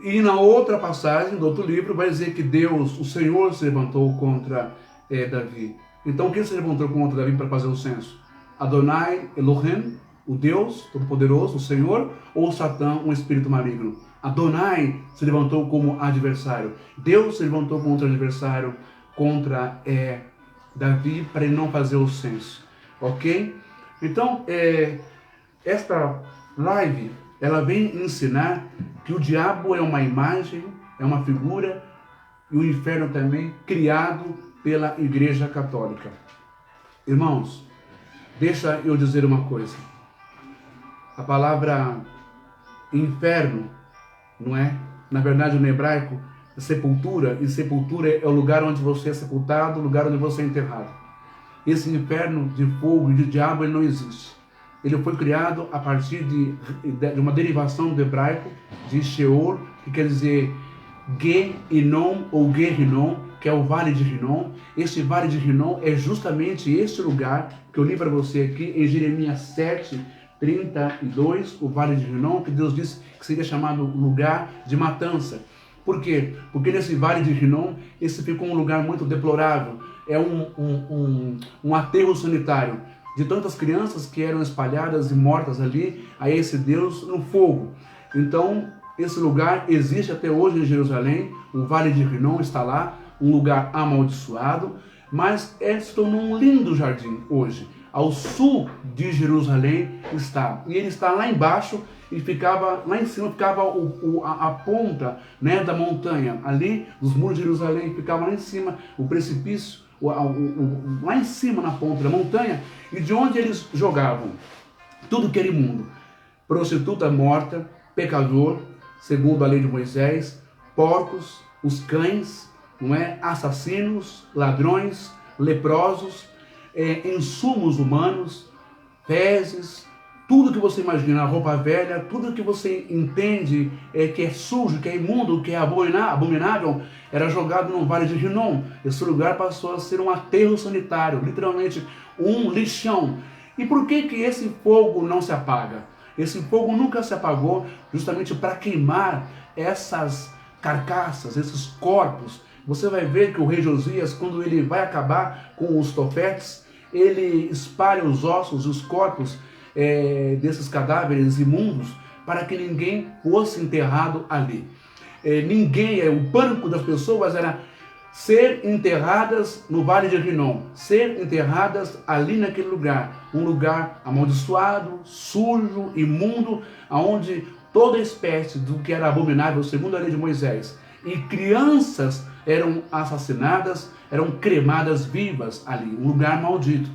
E na outra passagem do outro livro vai dizer que Deus, o Senhor, se levantou contra Davi. Então quem se levantou contra Davi para fazer o censo? Adonai Elohim, o Deus Todo-Poderoso, o Senhor, ou Satã, um espírito maligno? Adonai se levantou como adversário. Deus se levantou contra o adversário, contra Davi, para ele não fazer o censo. Ok? Então, esta live, ela vem ensinar que o diabo é uma imagem, é uma figura, e o inferno também, criado pela Igreja Católica. Irmãos, deixa eu dizer uma coisa. A palavra inferno, não é? Na verdade, no hebraico, é sepultura, e sepultura é o lugar onde você é sepultado, o lugar onde você é enterrado. Esse inferno de fogo e de diabo, ele não existe. Ele foi criado a partir de uma derivação do hebraico, de Sheol, que quer dizer Ge-Inom ou Ge-Rinom, que é o Vale de Rinom. Este Vale de Rinom é justamente este lugar que eu li para você aqui em Jeremias 7:32, o Vale de Rinom, que Deus disse que seria chamado lugar de matança. Por quê? Porque nesse Vale de Rinom, esse ficou um lugar muito deplorável. É um aterro sanitário. de tantas crianças que eram espalhadas e mortas ali a esse Deus no fogo. Então, esse lugar existe até hoje em Jerusalém, o Vale de Rinom está lá, um lugar amaldiçoado, mas se tornou um lindo jardim hoje. Ao sul de Jerusalém está, e ele está lá embaixo, e ficava lá em cima, ficava a ponta, né, da montanha, ali dos muros de Jerusalém, ficava lá em cima, o precipício, lá em cima na ponta da montanha, e de onde eles jogavam tudo que era imundo: prostituta morta, pecador, segundo a lei de Moisés, porcos, os cães, não é? Assassinos, ladrões, leprosos, insumos humanos, fezes, tudo que você imagina, roupa velha, tudo que você entende que é sujo, que é imundo, que é abominável, era jogado no Vale de Rinom. Esse lugar passou a ser um aterro sanitário, literalmente um lixão. E por que esse fogo não se apaga? Esse fogo nunca se apagou justamente para queimar essas carcaças, esses corpos. Você vai ver que o rei Josias, quando ele vai acabar com os tofetes, ele espalha os ossos, os corpos desses cadáveres imundos, para que ninguém fosse enterrado ali. O pânico das pessoas era ser enterradas no Vale de Rinom, ser enterradas ali naquele lugar, um lugar amaldiçoado, sujo, imundo, onde toda espécie do que era abominável, segundo a lei de Moisés, e crianças eram assassinadas, eram cremadas vivas ali, um lugar maldito.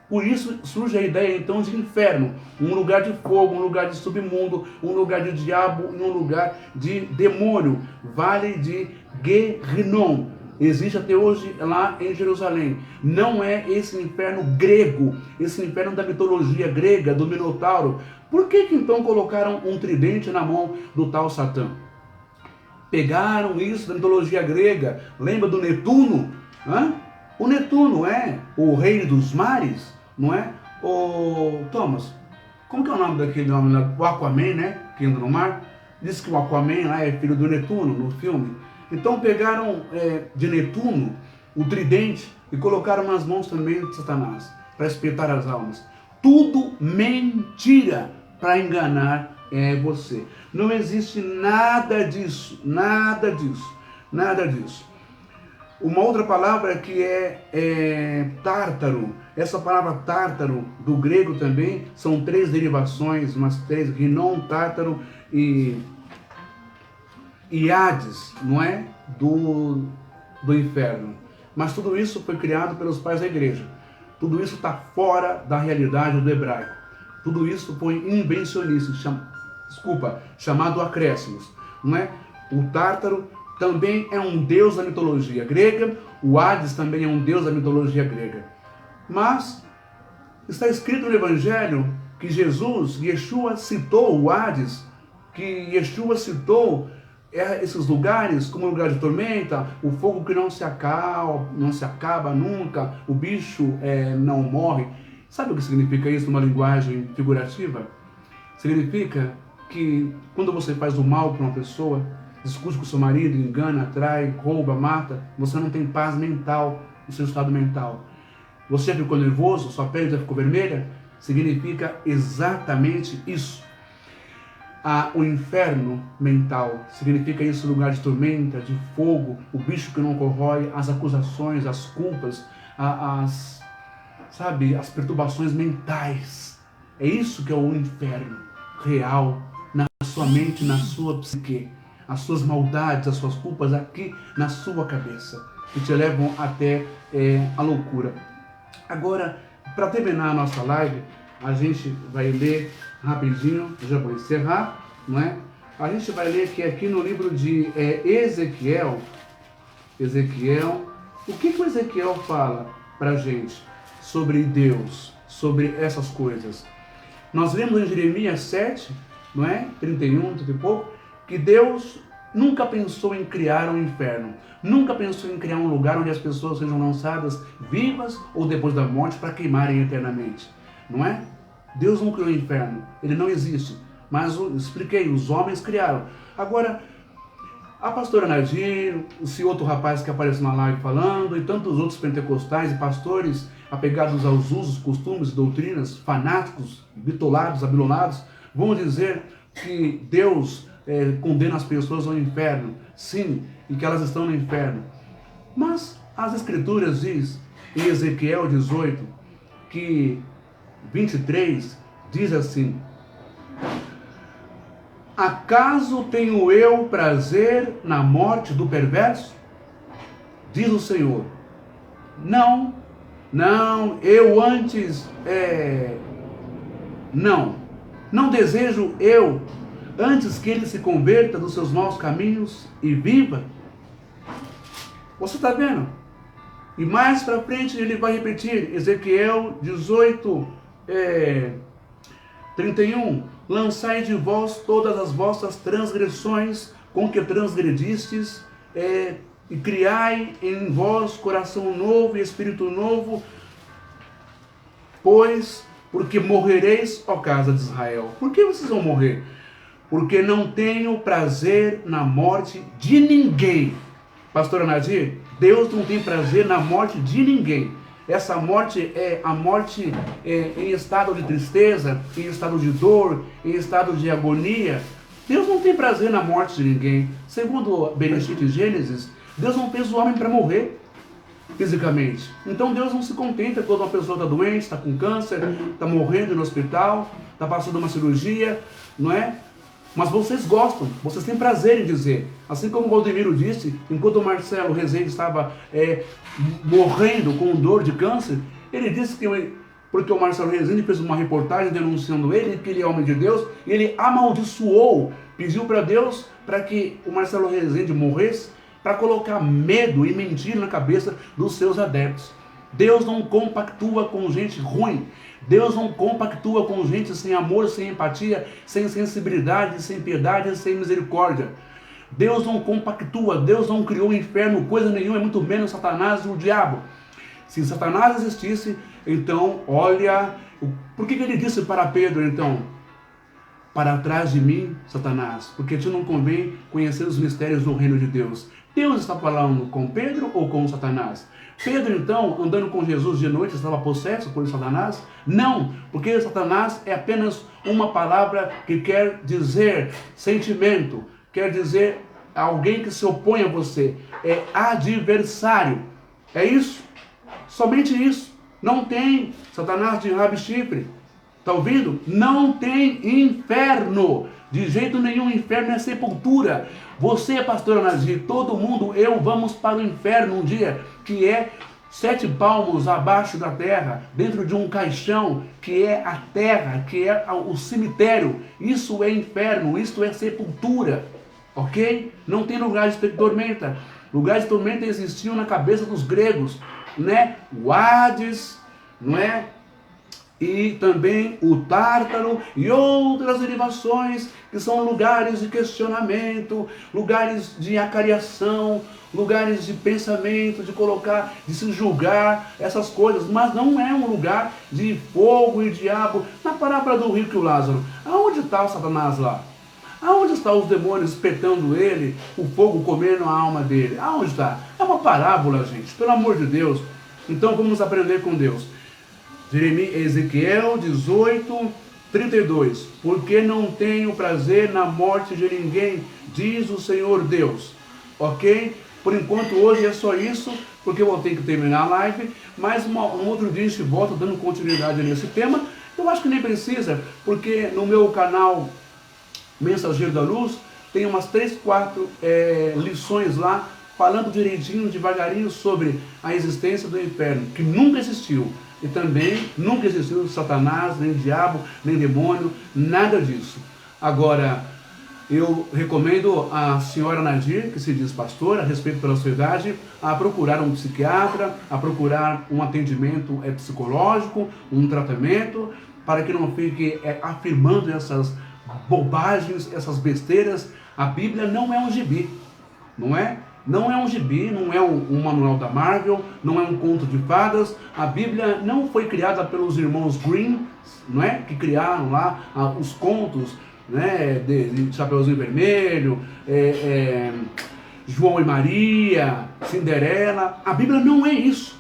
Por isso surge a ideia então de inferno, um lugar de fogo, um lugar de submundo, um lugar de diabo, um lugar de demônio, Vale de Guerinom. Existe até hoje lá em Jerusalém. Não é esse inferno grego, esse inferno da mitologia grega, do Minotauro. Por que então colocaram um tridente na mão do tal Satã? Pegaram isso da mitologia grega. Lembra do Netuno? O Netuno é o rei dos mares, não é? Thomas, como que é o nome daquele homem lá? O Aquaman, né? Que anda no mar. Diz que o Aquaman lá é filho do Netuno no filme. Então pegaram de Netuno o tridente e colocaram nas mãos também de Satanás, para espetar as almas. Tudo mentira para enganar você. Não existe nada disso, nada disso, nada disso. Uma outra palavra que é tártaro. Essa palavra tártaro, do grego também, são 3 derivações, umas 3, Rinom, tártaro e Hades, não é? Do inferno. Mas tudo isso foi criado pelos pais da igreja. Tudo isso está fora da realidade do hebraico. Tudo isso foi invencionice, chamado acréscimos, não é? O tártaro também é um deus da mitologia grega, o Hades também é um deus da mitologia grega. Mas está escrito no Evangelho que Yeshua citou o Hades, que Yeshua citou esses lugares como lugar de tormenta, o fogo que não se acaba nunca, o bicho não morre. Sabe o que significa isso numa linguagem figurativa? Significa que quando você faz o mal para uma pessoa, discute com seu marido, engana, trai, rouba, mata, você não tem paz mental no seu estado mental. Você já ficou nervoso, sua pele já ficou vermelha? Significa exatamente isso. O inferno mental significa isso, lugar de tormenta, de fogo, o bicho que não corrói, as acusações, as culpas, as perturbações mentais. É isso que é o inferno real, na sua mente, na sua psique. As suas maldades, as suas culpas aqui na sua cabeça, que te levam até a loucura. Agora, para terminar a nossa live, a gente vai ler rapidinho, já vou encerrar, não é? A gente vai ler que aqui no livro de Ezequiel, o que o Ezequiel fala para a gente sobre Deus, sobre essas coisas? Nós lemos em Jeremias 7, não é? 31, 30 e pouco, que Deus nunca pensou em criar um inferno, nunca pensou em criar um lugar onde as pessoas sejam lançadas vivas ou depois da morte para queimarem eternamente, não é? Deus não criou o inferno, ele não existe, mas expliquei, os homens criaram. Agora, a pastora Nadir, esse outro rapaz que apareceu na live falando, e tantos outros pentecostais e pastores apegados aos usos, costumes, doutrinas, fanáticos, bitolados, abilonados, vão dizer que Deus condena as pessoas ao inferno. Sim, e que elas estão no inferno. Mas as Escrituras diz em Ezequiel 18, que 23, diz assim: acaso tenho eu prazer na morte do perverso? Diz o Senhor. Não, eu antes, não desejo eu, antes que ele se converta dos seus maus caminhos e viva. Você está vendo? E mais para frente ele vai repetir, Ezequiel 18, 31. Lançai de vós todas as vossas transgressões com que transgredistes, e criai em vós coração novo e espírito novo, porque morrereis, ó casa de Israel. Por que vocês vão morrer? Porque não tenho prazer na morte de ninguém. Pastora Nadir, Deus não tem prazer na morte de ninguém. Essa morte é a morte em estado de tristeza, em estado de dor, em estado de agonia. Deus não tem prazer na morte de ninguém. Segundo Bereshit e Gênesis, Deus não fez o homem para morrer fisicamente. Então Deus não se contenta quando uma pessoa está doente, está com câncer, está morrendo no hospital, está passando uma cirurgia, não é? Mas vocês gostam, vocês têm prazer em dizer. Assim como o Valdemiro disse, enquanto o Marcelo Rezende estava morrendo com dor de câncer, ele disse que, porque o Marcelo Rezende fez uma reportagem denunciando ele, que ele é homem de Deus, e ele amaldiçoou, pediu para Deus para que o Marcelo Rezende morresse, para colocar medo e mentira na cabeça dos seus adeptos. Deus não compactua com gente ruim. Deus não compactua com gente sem amor, sem empatia, sem sensibilidade, sem piedade, sem misericórdia. Deus não compactua, Deus não criou o inferno, coisa nenhuma, é muito menos Satanás e o diabo. Se Satanás existisse, então, olha, por que ele disse para Pedro, então? Para trás de mim, Satanás, porque te não convém conhecer os mistérios do reino de Deus. Deus está falando com Pedro ou com Satanás? Pedro, então, andando com Jesus de noite, estava possesso por Satanás? Não, porque Satanás é apenas uma palavra que quer dizer sentimento, quer dizer alguém que se opõe a você, é adversário. É isso, somente isso. Não tem Satanás de rabo e chifre. Está ouvindo? Não tem inferno. De jeito nenhum, inferno é sepultura. Você, pastora Nadir, todo mundo, vamos para o inferno um dia, que é 7 palmos abaixo da terra, dentro de um caixão, que é a terra, que é o cemitério. Isso é inferno, isso é sepultura, ok? Não tem lugar de tormenta. Lugar de tormenta existiu na cabeça dos gregos, né? O Hades, não é? E também o Tártaro e outras derivações que são lugares de questionamento, lugares de acariação, lugares de pensamento, de se julgar, essas coisas, mas não é um lugar de fogo e diabo. Na parábola do rico e o Lázaro, aonde está o Satanás lá? Aonde estão os demônios espetando ele, o fogo comendo a alma dele? Aonde está? É uma parábola, gente, pelo amor de Deus. Então vamos aprender com Deus. Ezequiel 18, 32. Porque não tenho prazer na morte de ninguém, diz o Senhor Deus. Ok? Por enquanto hoje é só isso, porque eu vou ter que terminar a live, mas um outro dia a gente volta dando continuidade nesse tema. Eu acho que nem precisa, porque no meu canal Mensageiro da Luz tem umas 3, 4 lições lá, falando direitinho, devagarinho sobre a existência do inferno, que nunca existiu. E também nunca existiu Satanás, nem diabo, nem demônio, nada disso. Agora, eu recomendo a senhora Nadir, que se diz pastora, a respeito pela sua idade, a procurar um psiquiatra, a procurar um atendimento psicológico, um tratamento, para que não fique afirmando essas bobagens, essas besteiras. A Bíblia não é um gibi, não é? Não é um gibi, não é um manual da Marvel, não é um conto de fadas. A Bíblia não foi criada pelos irmãos Grimm, não é? Que criaram lá os contos, né? de Chapeuzinho Vermelho, João e Maria, Cinderela. A Bíblia não é isso.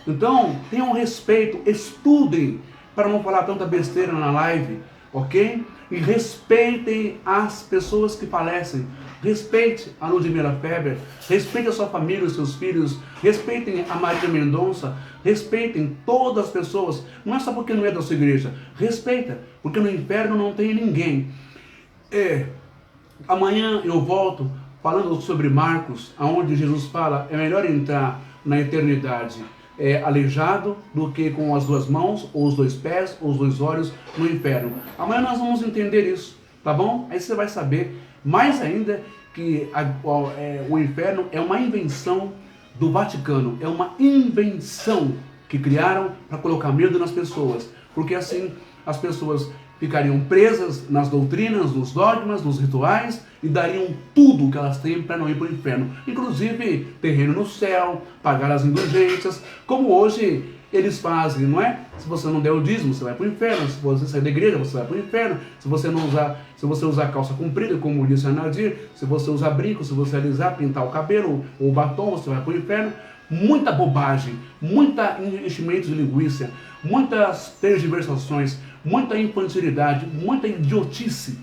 Então, tenham respeito, estudem, para não falar tanta besteira na live, ok? E respeitem as pessoas que falecem. Respeite a Ludmila Feber, respeite a sua família, os seus filhos, respeitem a Maria Mendonça, respeitem todas as pessoas. Não é só porque não é da sua igreja, respeita, porque no inferno não tem ninguém. Amanhã eu volto falando sobre Marcos, onde Jesus fala, é melhor entrar na eternidade aleijado do que com as duas mãos, ou os dois pés, ou os dois olhos no inferno. Amanhã nós vamos entender isso, tá bom? Aí você vai saber mais ainda que o inferno é uma invenção do Vaticano, é uma invenção que criaram para colocar medo nas pessoas, porque assim as pessoas ficariam presas nas doutrinas, nos dogmas, nos rituais e dariam tudo que elas têm para não ir para o inferno, inclusive terreno no céu, pagar as indulgências, como hoje eles fazem, não é? Se você não der o dízimo, você vai para o inferno. Se você sair da igreja, você vai para o inferno. Se você usar calça comprida, como disse a Nadir, se você usar brinco, se você alisar, pintar o cabelo ou batom, você vai para o inferno. Muita bobagem, muita enchimento de linguiça, muitas tergiversações, muita infantilidade, muita idiotice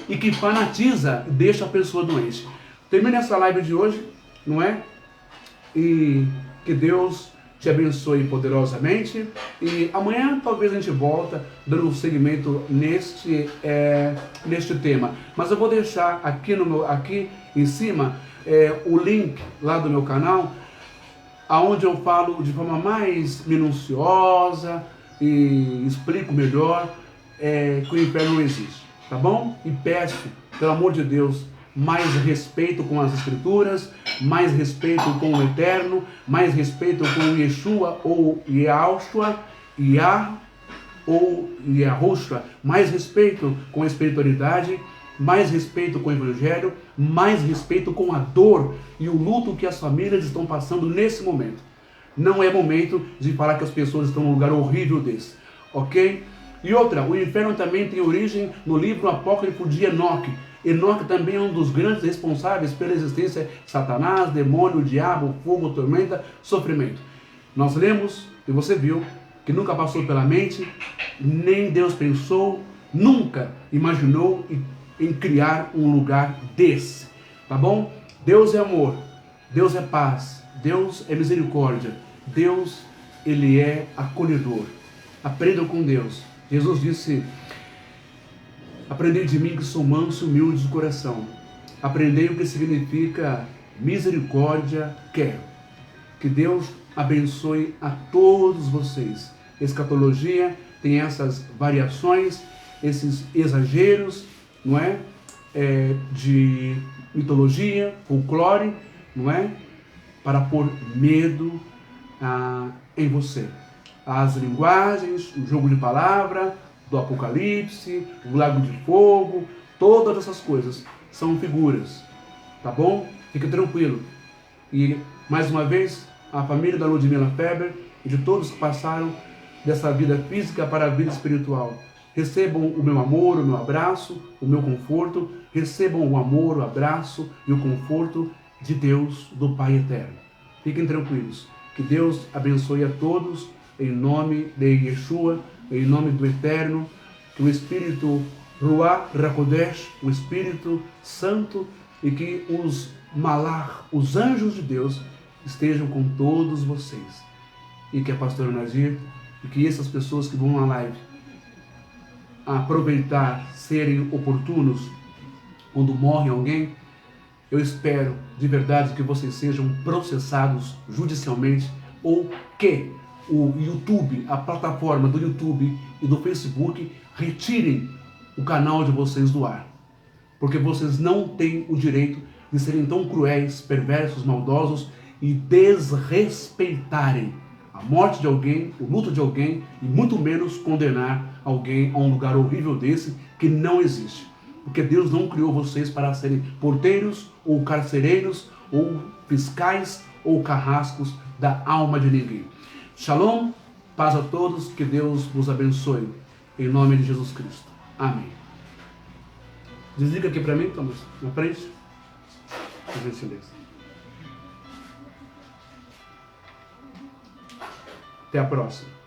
e que fanatiza e deixa a pessoa doente. Termine essa live de hoje, não é? E que Deus te abençoe poderosamente. E amanhã talvez a gente volta dando um segmento neste tema. Mas eu vou deixar aqui em cima o link lá do meu canal, onde eu falo de forma mais minuciosa e explico melhor que o inferno não existe, tá bom? E peço, pelo amor de Deus, mais respeito com as escrituras, mais respeito com o eterno, mais respeito com Yeshua ou Yahushua, ou Yahushua, mais respeito com a espiritualidade, mais respeito com o evangelho, mais respeito com a dor e o luto que as famílias estão passando nesse momento. Não é momento de falar que as pessoas estão num lugar horrível desse, ok? E outra, o inferno também tem origem no livro apócrifo de Enoque. Enoque também é um dos grandes responsáveis pela existência de Satanás, demônio, diabo, fogo, tormenta, sofrimento. Nós lemos e você viu que nunca passou pela mente, nem Deus pensou, nunca imaginou em criar um lugar desse, tá bom? Deus é amor, Deus é paz, Deus é misericórdia, Deus, Ele é acolhedor. Aprendam com Deus. Jesus disse: aprendei de mim que sou manso e humilde de coração. Aprendei o que significa misericórdia, quero. Que Deus abençoe a todos vocês. Escatologia tem essas variações, esses exageros, não é? De mitologia, folclore, não é? Para pôr medo em você. As linguagens, o jogo de palavra do Apocalipse, o lago de fogo, todas essas coisas são figuras, tá bom? Fique tranquilo. E, mais uma vez, a família da Ludmila Feber e de todos que passaram dessa vida física para a vida espiritual, recebam o meu amor, o meu abraço, o meu conforto, recebam o amor, o abraço e o conforto de Deus, do Pai Eterno. Fiquem tranquilos. Que Deus abençoe a todos, em nome de Yeshua, em nome do Eterno, que o Espírito Ruach HaKodesh, o Espírito Santo, e que os Malach, os anjos de Deus, estejam com todos vocês. E que a pastora Nadir, e que essas pessoas que vão na live aproveitar, serem oportunos quando morre alguém, eu espero de verdade que vocês sejam processados judicialmente, ou que o YouTube, a plataforma do YouTube e do Facebook, retirem o canal de vocês do ar. Porque vocês não têm o direito de serem tão cruéis, perversos, maldosos e desrespeitarem a morte de alguém, o luto de alguém, e muito menos condenar alguém a um lugar horrível desse que não existe. Porque Deus não criou vocês para serem porteiros, ou carcereiros, ou fiscais, ou carrascos da alma de ninguém. Shalom, paz a todos, que Deus vos abençoe. Em nome de Jesus Cristo. Amém. Desliga aqui para mim, Thomas, na frente. Por gentileza. Até a próxima.